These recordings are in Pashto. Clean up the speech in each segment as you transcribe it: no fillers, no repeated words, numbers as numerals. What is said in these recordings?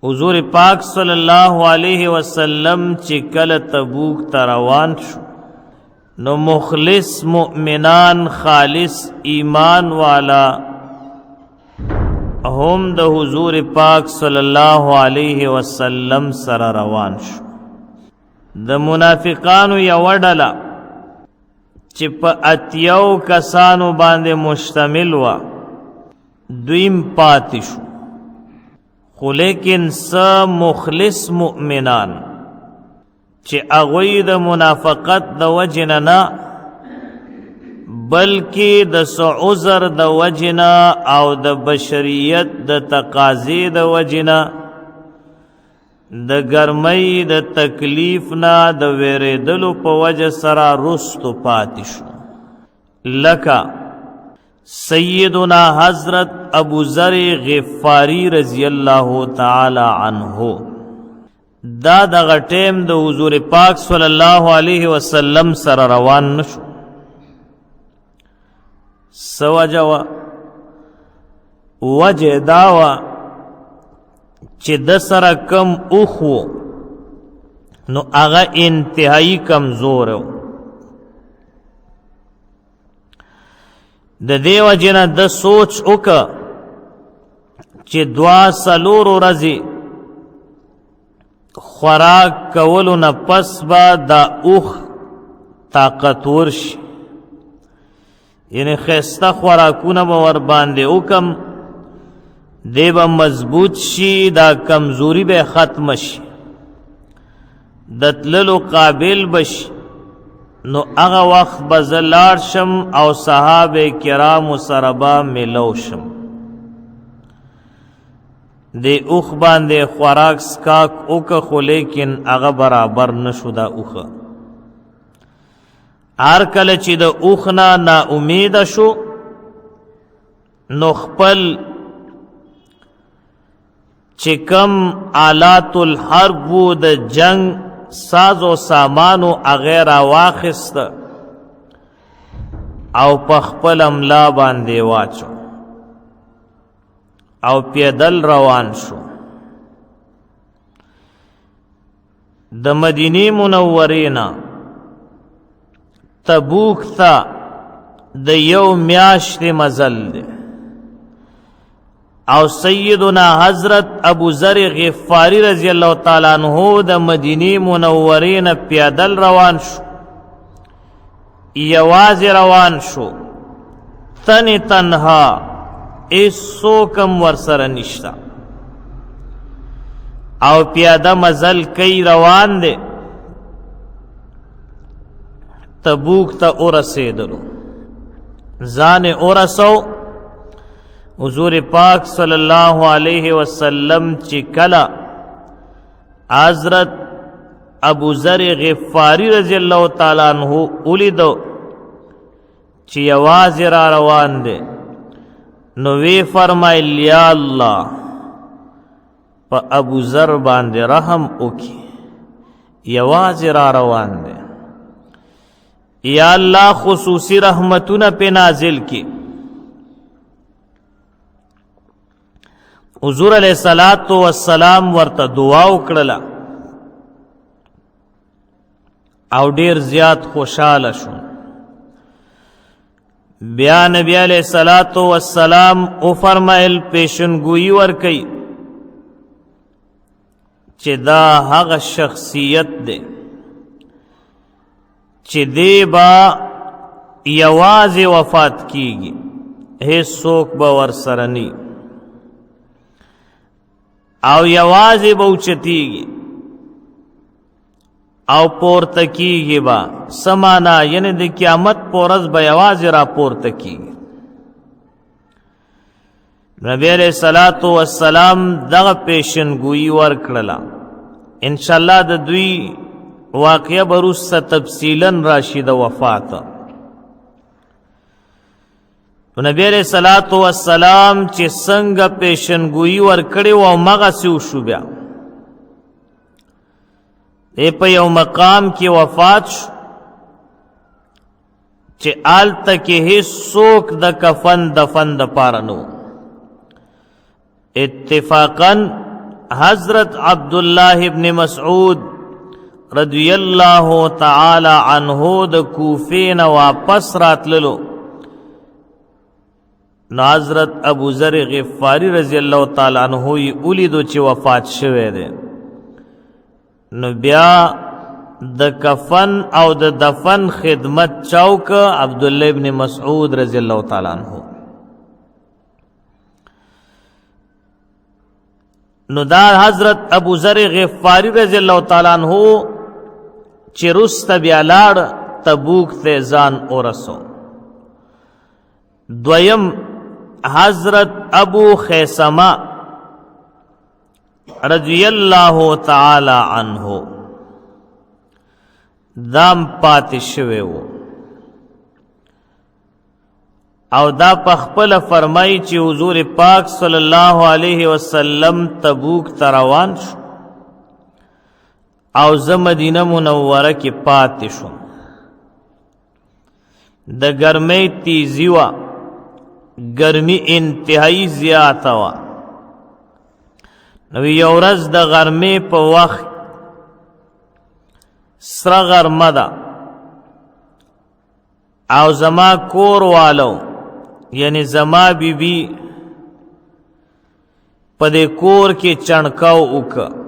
حضور پاک صلی الله علیه وسلم چې کله تبوک ته روان شو نو مخلص مؤمنان خالص ایمان والا هم د حضور پاک صلی الله علیه وسلم سره روان شو. د منافقانو یو ډله چې په اتیو کسانو باندې مشتمل و دویم پاتې شو، خو لیکن س مخلص مؤمنان چې هغوی د منافقت د وجنه نه بلکې د عذر د وجنه او د بشریت د تقاضې د وجنه د ګرمۍ د تکلیف نه د ویریدلو په وجه سره رستو پاتې شو. لکه سیدنا حضرت ابو ذر غفاری رضی اللہ تعالی عنہ دا دغه ټیم د حضور پاک صلی الله علیه وسلم سره روان نشو. سوجوا وجه داوا چې د سره کم اوخو نو هغه انتهایی کمزور و. د دیو جن د سوچ وکا چې دوا سلور ورځې خوراک کولو نه پس به دا اوخ طاقتور شي، یعنی خسته خوراکونه به ور باندې وکم دی به مضبوط شي، دا کمزوری به ختم شي، د تللو قابل بشي. نو هغه وخت به زه لاړ شم او صحابه کرامو سره به ملو شم. د اوخ باندې خوراک سکاک وکه، خو لیکن هغه برابر نشو دا اوخه. هر کله چې د اوخ نه نا امید شو نو خپل چې کم آلات الحرب و د جنگ ساز و سامانو اغیر واخست او پخپل املا باندې واچو او پیدل روان شو. د مدینی منورینا تبوک تا د یو میاشت مزل ده او سیدنا حضرت ابو ذر غفاری رضی اللہ تعالیٰ عنہ د مدینی منورین پیادل روان شو، یواز روان شو، تن تنها ایسو کم ورسر نشتا او پیاده مزل کئی روان دے تبوک تا ارسیدلو. زان ارسو حضور پاک صلی اللہ علیہ وسلم چی کلا حضرت ابو ذر غفاری رضی اللہ تعالیٰ عنہ اولیدو چی یواز را روان دے نوی فرمائل یا اللہ پا ابو ذر باندے رحم اوکی، یواز را روان دے، یا اللہ خصوصی رحمتون پہ نازل کی. حضور علیہ الصلوۃ والسلام ورته دعا وکړه او ډیر زیات خوشاله شو. بیا نبی علیہ الصلوۃ والسلام او فرمایل پیشنگوئی ورکي چې دا هغه شخصیت دی چې دی با یوازې وفات کیږي، هیڅوک به ورسره نی او یوازې به اوچتیږي او پورته کیږي با سمانا، یعنی د قیامت په ورځ به یوازې را پورته کیږي. نبی علیہ الصلوۃ والسلام دغه پیشنگوئی ورکړله. انشاءاللہ د دوی واقعه بروسته تفصیلا راشي د وفات. نبی علیہ الصلوۃ والسلام چې څنګه پیشنگوئی ورکړي و مغسی وشو، بیا په یو مقام کې وفات شو چې آلته کې هیڅوک د کفن دفن د پاره نو. اتفاقا حضرت عبداللہ ابن مسعود رضی اللہ تعالی عنہ د کوفین واپس راتللو نو حضرت ابو ذر غفاری رضی اللہ تعالی عنہ یې ولیدو چې وفات شوی دی نو بیا د کفن او د دفن خدمت چوک عبداللہ ابن مسعود رضی اللہ تعالی عنہ نو دا حضرت ابو ذر غفاری رضی اللہ تعالی عنہ چې رست بیا لاړ تبوک ته ځان ورسو دویم حضرت ابو خیثمه رضی اللہ تعالی عنہ دام پاتې شوی و او دا پخپل فرمای چې حضور پاک صلی الله علیه وسلم تبوک ته روان شو او زه مدینه منوره کې پاتې شوم د ګرمۍ تیزی وه ګرمي انتهایی زیاته وه نو یو ورځ د غرمې په وخت سره غرمه ده او زما کور والو یعنی زما بیبي په دې کور کې چڼکاو وکړه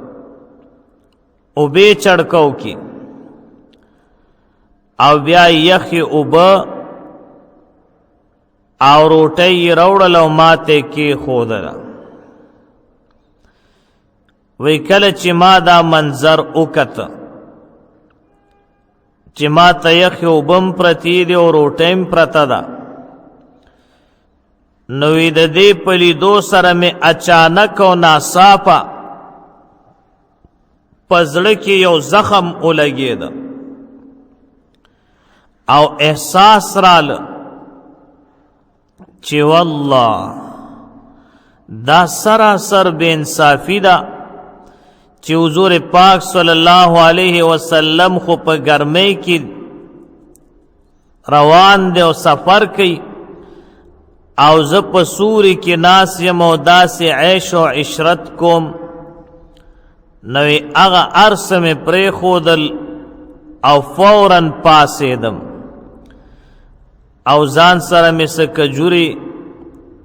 او به چړکاو کی او بیا یخی اوبه او روټۍ راوړل او ماته کې خودله وی کله چې ما دا منظر وکته چې ما ته یخی اوبم پرتی دی او روټۍ پرته ده نو د دې په لیدو سره مې اچانک او ناڅاپه پزړه کې یو زخم ولګید او احساس راله چې والله دا سراسر بے انصافی ده چې حضور پاک صلی الله علیه وسلم خو په ګرمۍ کې روان دی او سفر کوي او زه په سوري کې ناس یم او داسې عیش او عشرت کوم نوی اغا عرص میں پریخودل او فوراً پاسیدم او ځان سره مې څه کجوري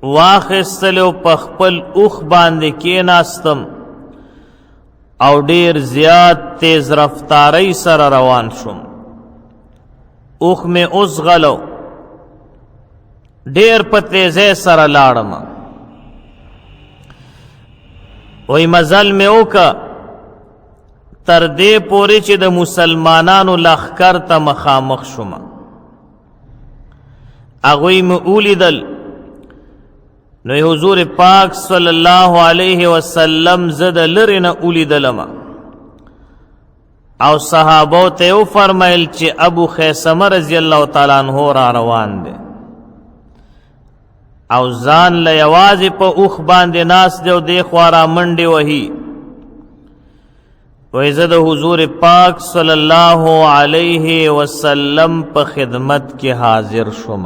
واخیستلې او په خپل اوښ باندې کېناستم او ډېر زیات تیز رفتارۍ سره روان شوم اوښ مې اوسغلو ډېر په تیزۍ سره لاړم وی مزل مې وکړه تر دې پورې چې د مسلمانانو لښکر ته مخامخ شوم هغوی مې ولیدل نو حضور پاک صلی الله علیه وسلم زه د لرې نه ولیدلم او صحابو ته یې وفرمیل چې ابو خیثمه رضی الله تعالی عنہ را روان دی او ځان له یوازې په اوښ باندې ناست دی او دې خوا را منډې وهي وی زه د حضور پاک صلی الله علیه وسلم په خدمت کې حاضر شوم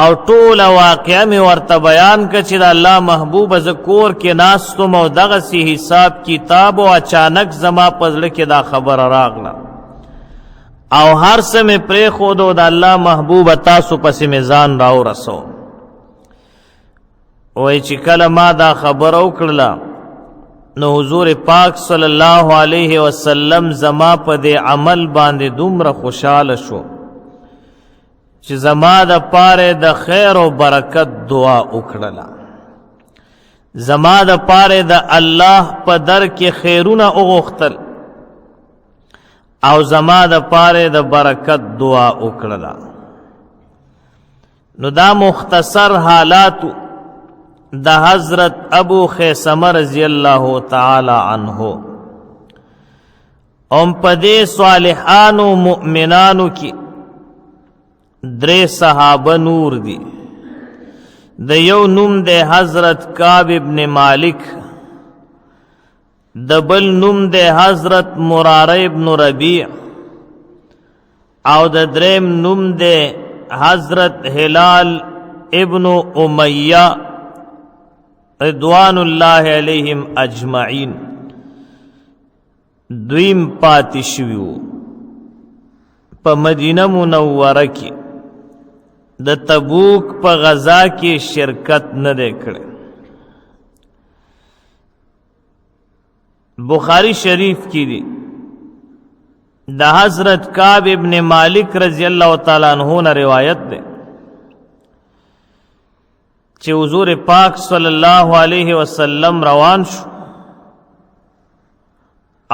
او ټوله واقعه مې ورته بیان کړه چې د الله محبوبه زه کور کې ناستم او دغسې حساب کتاب او اچانک زما په زړه کې دا خبره راغله او هر څه مې پرېښودو د الله محبوبه تاسو پسې مې ځان راورسو وایي چې کله ما دا خبره وکړله نو حضور پاک صلی الله علیه وسلم زما په دې عمل باندې دومره خوشحاله شو چې زما د پاره د خیر او برکت دعا وکړله زما د پاره د الله په در کې خیرونه وغوښتل او زما د پاره د برکت دعا وکړله نو دا مختصر حالاتو د حضرت ابو خیثمه رضی اللہ تعالی عنہ ام پدے صالحانو مؤمنانو کی درې صحابه نور دی د یو نوم دی حضرت کعب ابن مالک د بل نوم دی حضرت مراره ابن ربیع او د دریم نوم دی حضرت هلال ابن امیہ رضوان الله علیہم اجمعین دویم پاتې شویو په مدینه منوره کې د تبوک په غزا کې شرکت نه دی کړی. بخاری شریف کی دی دا حضرت کعب ابن مالک رضی اللہ تعالیٰ عنہ نے روایت دے چې حضور پاک صلی اللہ علیہ وسلم روان شو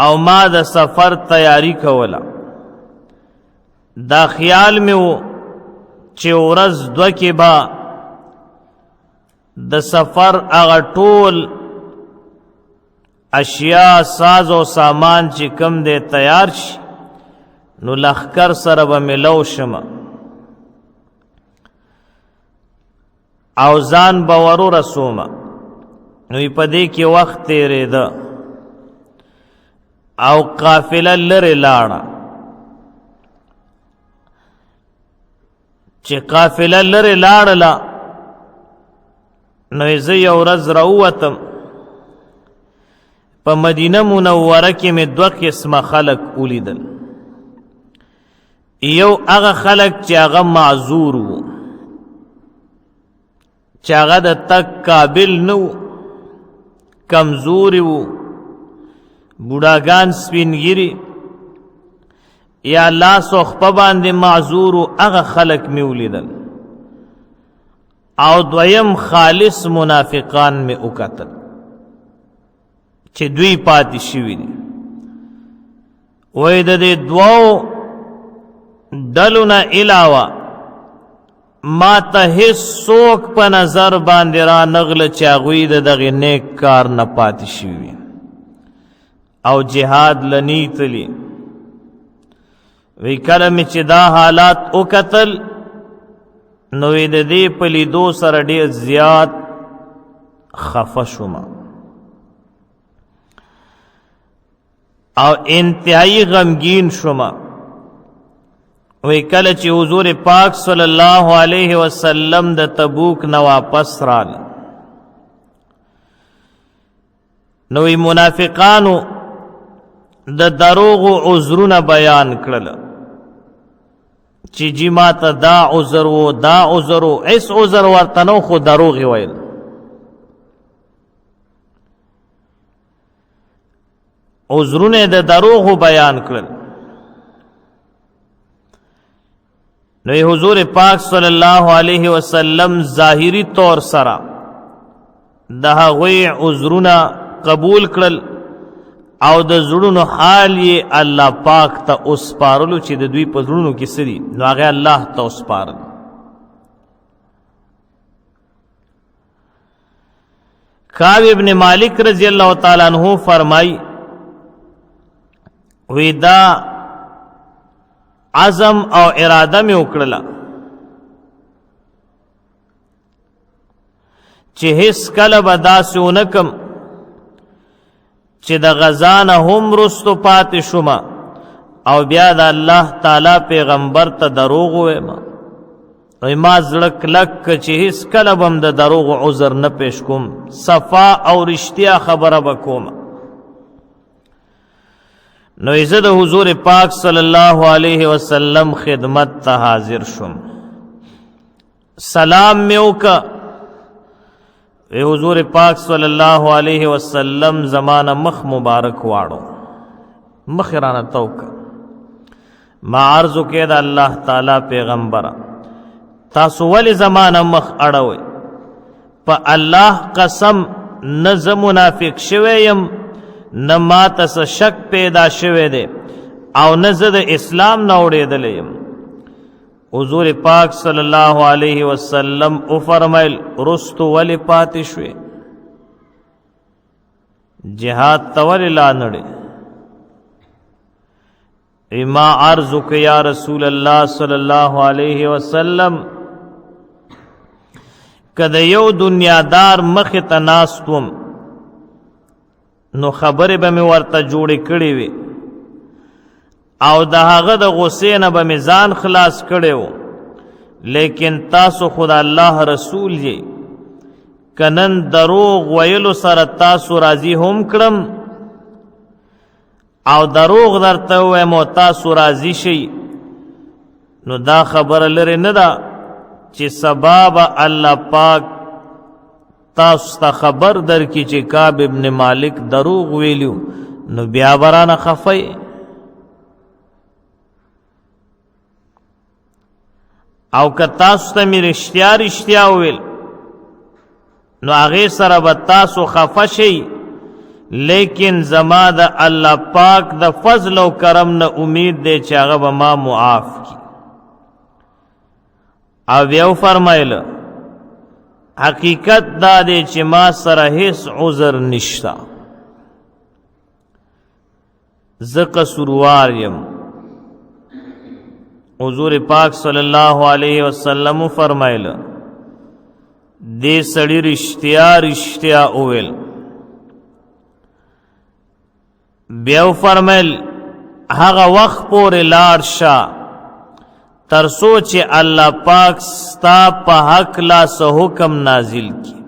او ما د سفر تیاری کولا. دا خیال میں و چې ورځ دوه کې با د سفر هغه ټول اشیاء ساز و سامان چې کم دے تیار شي نو لخکر سره به ملو شم او ځان به ورو رسوم. نو په دې کې وخت تېرېده او قافله لرې لاړه. چې قافله لرې لاړله نو زه یو ورځ راووتم. په مدینه منوره کې مې دوه قسمه خلق ولیدل. یو هغه خلق چې هغه معذور وو، چې هغه د تک قابل نه وو، کمزوري وو، بوډاګان سپینګیري یا لاس او خپه باندې معذور وو، هغه خلق مې ولیدل. او دویم خالص منافقان مې وکتل چې دوی پاتې شوي دي. وای د دې دوو ډلو نه علاوه ما ته هیڅ څوک په نظر باندې را نغله چې هغوی د دغې نیک کار نه پاتې شوي او جهاد لنی تلی. وی کله مې چې دا حالات وکتل نو د دې په لیدو سره ډېر زیات خفه شوم او انتهایی غمگین شوم. وی کله چې حضور پاک صلی الله علیه وسلم د تبوک نه واپس راغله نو منافقانو د دروغ عذرونه بیان کړل چې جی ما ته دا عذر و دا عذر و ایس عذر ورته نو خو دروغ ویل. عذرونه د دروغ بیان کړل. نو حضور پاک صلی الله علیه وسلم ظاهری طور سره د هغوی عذرونه قبول کړل او د زړونو حال یې الله پاک ته وسپارلو چې د دوی په زړونو کې څه دي نو هغه الله ته وسپارل. کعب ابن مالک رضی اللہ تعالیٰ عنہ فرمائی وی دا عزم او اراده می وکړه چې هیڅ کله به داسې ونه کم چې د غزا نه هم رستو پاتې شوم او بیا د الله تعالی پیغمبر ته دروغ ووایم. ما زړه کلک چې هیڅ کله به هم د دروغ عذر نه پیش کوم، صفا او رښتیا خبره به کوم. نو زه د حضور پاک صلی الله علیه وسلم خدمت ته حاضر شوم. سلام مې وکړه. حضور پاک صلی الله علیه وسلم زمانه مخ مبارک واړو، مخ رانه ته وکړه. ما عرض وکړه د الله تعالی پیغمبره تاسو ولې زمانه مخ اړوئ؟ په الله قسم نه زه منافق شوی یم نه ماته څه شک پیدا شوی دی او نه زه د اسلام نه اوړېدلی یم. حضور پاک صلی الله علیه وسلم وفرمیل رستو ولې پاتې شوې؟ جهاد ته ولې لا نړې؟ ما عرض وکړه یا رسول الله صلی الله علیه وسلم که د یو دنیادار مخې ته ناست وم نو خبرې به مې ورته جوړې کړې وې او د هغه د غصې نه به مې ځان خلاص کړی و، لیکن تاسو خو د الله رسول یې، کنن دروغ ویلو سره تاسو راضی هم کړم او دروغ درته ووایم او تاسو راضی شئ، نو دا خبره لرې نه ده چې سبا به الله پاک تاسو ته خبر درکړي چې کعب ابن مالک دروغ ویلیو، نو بیا به رانه خفئ. او که تاسو ته مې رښتیا رښتیا وویل نو هغې سره به تاسو خفه شئ، لیکن زما د الله پاک د فضل او کرم نه امید دی چې هغه به ما معاف کړي. او بیا فرمایله حقیقت دا دی چې ما سره هیڅ عذر نشته، زه قصوروار یم. حضور پاک صلی الله علیه وسلم فرمایله دې سړي رښتیا رښتیا وویل. بیا فرمایل هغه وخت پورې لاړ شه تر څو چې الله پاک ستا په هکله څه حکم نازل کړي،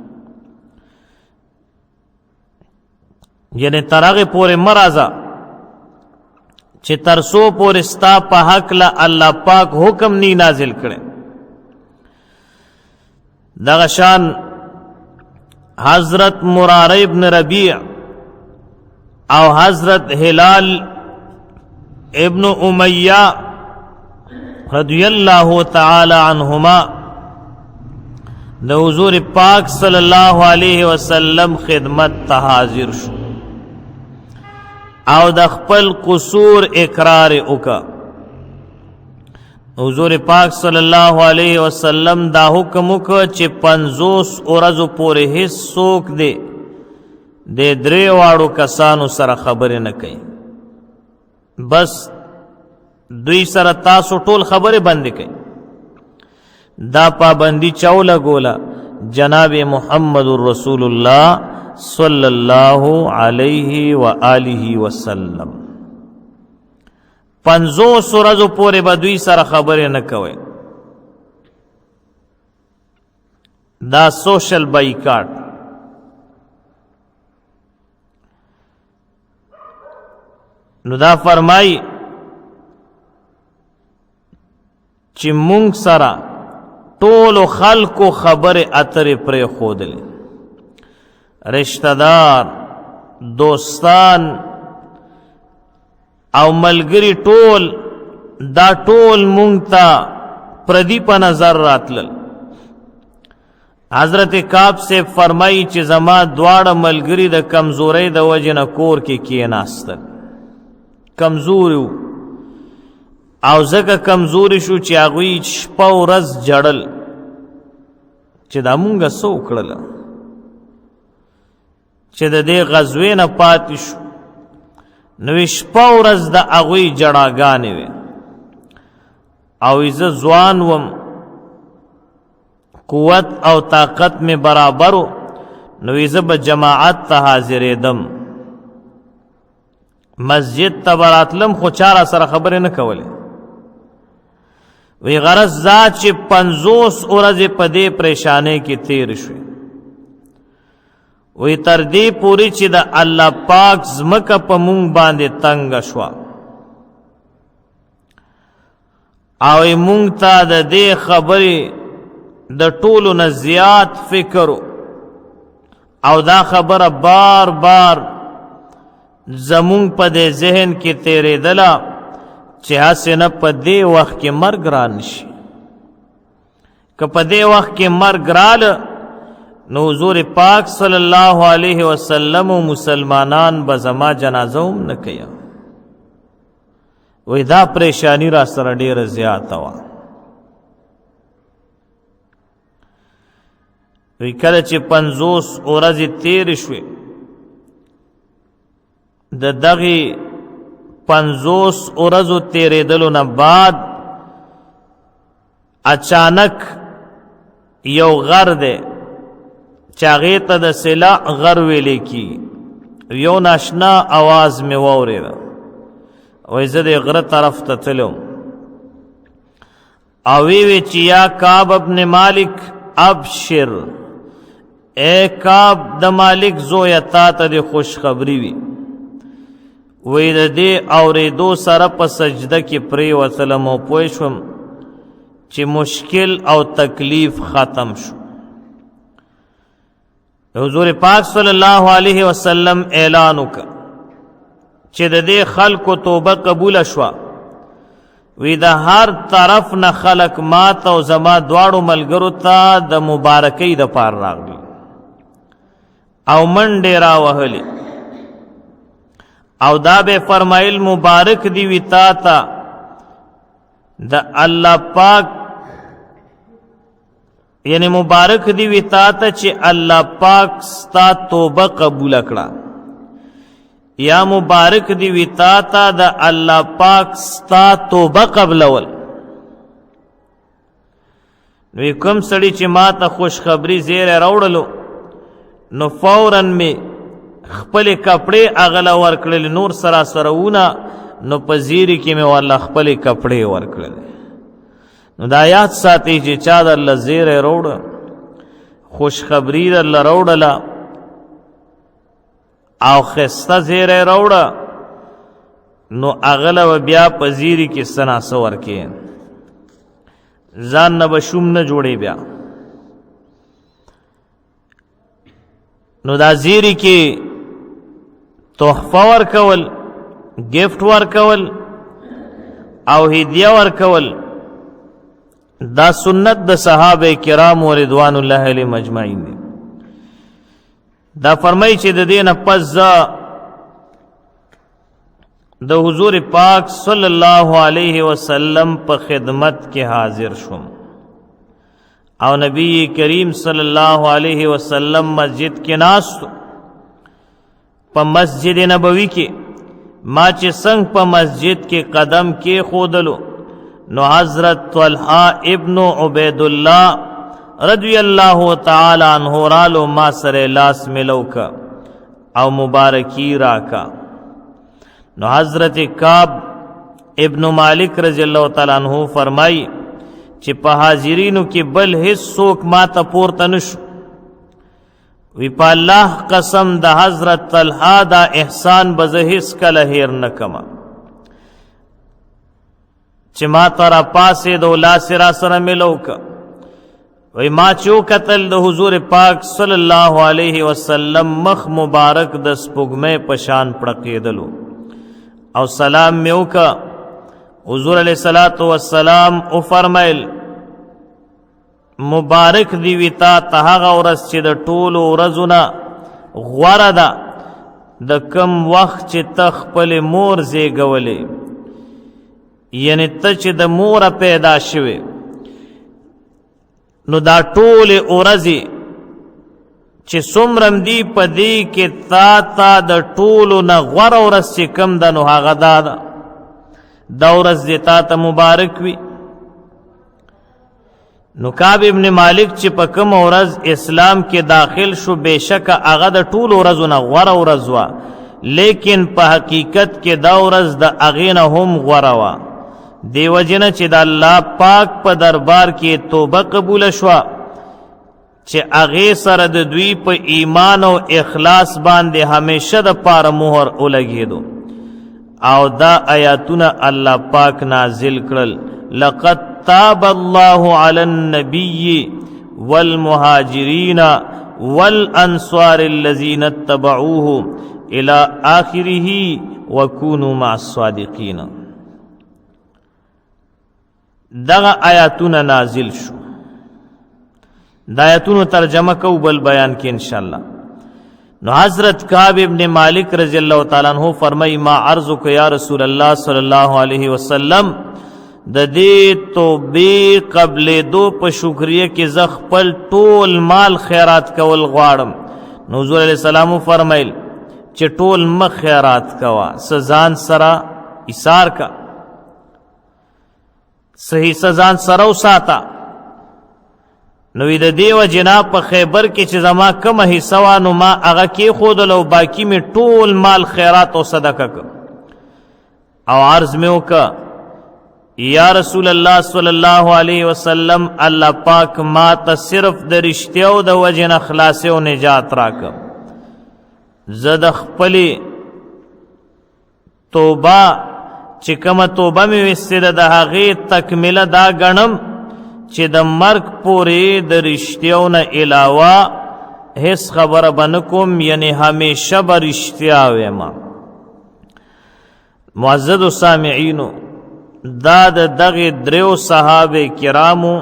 یعنې تر هغې پورې مه راځه چې تر څو پورې ستا په هکله الله پاک حکم نی نازل کړی. دغه شان حضرت مراره ابن ربیع او حضرت هلال ابن امیہ رضی اللہ تعالی عنہما د حضور پاک صلی الله علیه وسلم خدمت ته حاضر شو او د خپل قصور اقرار وکړه. حضور پاک صلی الله علیه وسلم دا حکم وکړه چې 50 ورځو پورې هیڅ څوک دی د درې واړو کسانو سره خبرې نه کوي، بس دوی سره تاسو ټول خبرې بندې کوي. دا پابندی چاو لګوله جناب محمد رسول الله صلی الله علیه و آله وسلم. 50 ورځو پورې به دوی سره خبرې نه کوي. دا سوشل بایکاټ. نو دا فرمای چې مونږ سره ټولو خلکو خبرې اترې پرې ښودلې، رشتہ دار، دوستان او ملګری ټول دا ټول مونږ ته پردی په نظر راتلل. حضرت کعب سے فرمائی چې زما دواړه ملګری د کمزورۍ د وجې نه کور کې کېناستل، کمزوري او ځکه کمزوري شو چې هغوی شپه ورځ جړل چې دا مونږه څه وکړله چې د دې غزوې نه پاتې شو. نو شپه ورځ د هغوی جړاګانې وې او زه ځوان وم، قوت او طاقت میں برابر و، نو زه به جماعت ته حاضرېدم، مسجد ته به راتلم خو چا را سره خبرې نه کولې. وی غرض دا چې 50 ورځې په دې پریشانۍ کې تیر شوې. وی تر دې پورې چې د الله پاک ځمکه په مونږ باندې تنګه شوه او مونږ ته د دې خبرې د ټولو نه زیات فکر او دا خبره بار بار زمونږ په دې ذهن کې تیرېدله چې هسې نه په دې وخت کې مرګ را نشي. که په دې وخت کې مرګ راله نو حضور پاک صلی الله علیه وسلم و مسلمانان به زما جنازه هم نه کوي. وی دا پریشانی را سره ډیره زیاته وه. وی کله چې 50 ورځې تیرې شوې، د دغې 50 ورځو تیرېدلو نه بعد اچانک یو غر دی چې هغې ته د سلا غر ویلې کي، یو ناشنا آواز مې واورېده. وایي زه د غره طرف ته تلم او وی چې یا کعب ابن مالک ابشر، اے کعب د مالک زویا تا ته د خوشخبری وي وی د دې اورېدو سره په سجده کې پرېوتلم او پوه شوم چې مشکل او تکلیف ختم شو. حضور پاک صلی الله علیه وسلم اعلان وکړ چې د دې خلکو توبه قبول شوه. وی د هر طرف نه خلق ما ته او زما دواړو ملګرو ته د مبارکۍ د پار راغلي او منډې راوهلې او دا به فرمایل مبارک دی وی تا ته د الله پاک، یعنی مبارک دی وی تا ته چې الله پاک ستا توبه قبول کړه، یا مبارک دی وی تا ته د الله پاک ستا توبه قبلول. نو کوم سړي چې ما ته خوشخبری زیره راوړلو نو فوراً می خپل کپڑے اغلا ورکړل، نور سره ونه نو په زیری کې می والله خپل کپڑے ورکړل. نو دا یاد ساتي چې چا د الله زیره راوړ خوشخبری د الله راوړله او خسته زیره راوړه نو اغلا و بیا په زیری کې سنا سور کې ځان نه بشوم نه جوړي بیا. نو دا زیری کې تحفه ورکول، گفت ورکول او هدیه ورکول دا سنت د صحابه کرام رضوان الله علیهم اجمعین دی. دا فرمای چې د دینه پس د حضور پاک صلی الله علیه وسلم په خدمت کې حاضر شوم او نبی کریم صلی الله علیه وسلم مسجد کې ناست په مسجد نبوی کې ما چې څنګه په مسجد کې قدم کې خودلو نو حضرت طلحہ ابن عبید الله رضی الله تعالی عنہ رالو ما سره لاس ملو کا او مبارکی راکا. نو حضرت کعب ابن مالک رضی اللہ تعالی عنہ فرمائی چې په حاضرینو کې بل هیڅ څوک ما ته پورته نشو. وی په الله قسم د حضرت طلحہ دا احسان به زه هیڅ کله هیر نه کما چې ما ته را پاسېد او لاس را سره ملو کا. وی ما چو قتل د حضور پاک صلی الله علیه وسلم مخ مبارک د سپوږمۍ پشان پړقېدلو او سلام میو کا. حضور علیہ الصلوۃ والسلام او فرمایل مبارک دی وی تا ته هغه ورځ چې د ټولو ورځونه غوره ده د کم وخت چې ته خپل مور زیږولې، یعنی ته چې د مور پیدا شوې نو دا ټولې ورځې چې څومره دی په دې کې تا د ټولو نه غوره ورځ چې کم ده نو هغه دا ورځ دې تا ته مبارک وي. نو کعب ابن مالک چې په کوم ورځ اسلام کې داخل شو بېشکه هغه د ټولو ورځو نه غوره ورځ وه، لیکن په حقیقت کې دا ورځ د هغې نه هم غوره وه. دی وجنه چې د الله پاک په دربار کې توبه قبول شوه چې هغې سره د دوی په ایمان او اخلاص باندې همیشه د پاره مهر ولګېدو او دا آیاتونه الله پاک نازل کړل. لقد تاب الله علی النبی والمهاجرین والانصار الذین اتبعوه الى آخره وکونوا مع الصادقین. دغه آیاتونه نازل شو. د آیاتونو ترجمه کو بل بیان کې انشاءالله. نو حضرت کعب ابن مالک رضی اللہ تعالیٰ عنہ فرمائی ما عرضو کو یا رسول اللہ صلی اللہ علیہ وسلم د دې توبې قبل دو په شکریه کې ز خپل ټول مال خیرات کول غواړم. نو حضور علیہ السلام فرمایل چې ټول مخ خیرات کوا، سزان سرا ایثار کا، صحیح سزان سره وساته. نو د دیو جناب په خیبر کې چې زما کومه حصہ وا نو ما هغه کې خودل او باقی می ټول مال خیرات او صدقه ک او عرض مې وکړه یا رسول الله صلی الله علیه وسلم الله پاک ما ته صرف د رښتیاو د وجې نه خلاصې او نجات راکړه، زه د خپلې توبه چې کومه توبه مې ویستې ده د هغې تکمیله دا ګڼم چې د مرګ پورې د رښتیاو نه علاوه هیڅ خبره به نه کوم، یعنی همیشه به رښتیا ویم. معززو سامعینو، دا د دغې دریو صحابه کرامو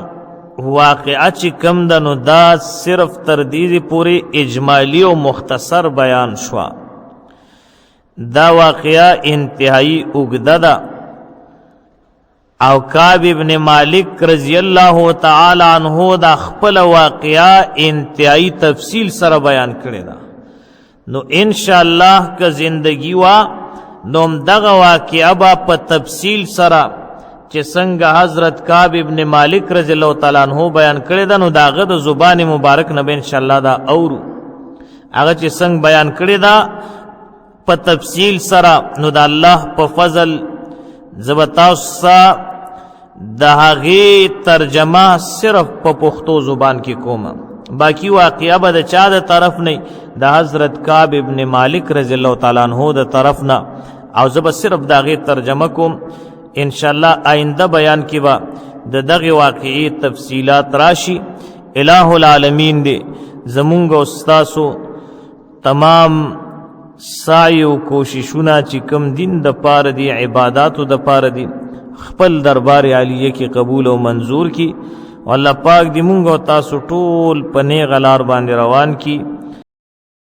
واقعه چې کم ده نو دا صرف تر دې پورې اجمالی او مختصر بیان شوه. دا واقعه انتهایی اوږده ده او کعب ابن مالک رضی الله تعالی عنہ دا خپل واقعه انتهایی تفصیل سره بیان کړی ده. نو انشاءالله که زندگی وا نو دغه واقعه به په تفصیل سره چې څنګه حضرت کعب ابن مالک رضی الله تعالی عنہ بیان کړی ده نو د هغه د زبان مبارک نه به انشاءالله دا اورو. هغه چې څنګه بیان کړی ده په تفصیل سره نو د الله په فضل زه به تاسو ته د هغې ترجمه صرف په پښتو زبان کې کومه، باقی واقعه به د چا د طرف نه د حضرت کعب ابن مالک رضی الله تعالی عنہ د طرف نه، او زه به صرف د هغې ترجمه کوم. انشاءالله آینده بیان کې به د دغې واقعې تفصیلات راشي. الہ العالمین دې زمونږ او ستاسو تمام سعی او کوششونه چې کم دین د پاره دي، عباداتو د پاره دي، خپل دربار عالیه کې قبول او منظور کی. والله پاک دې مونږ او تاسو ټول په نیغه لار باندې روان کی.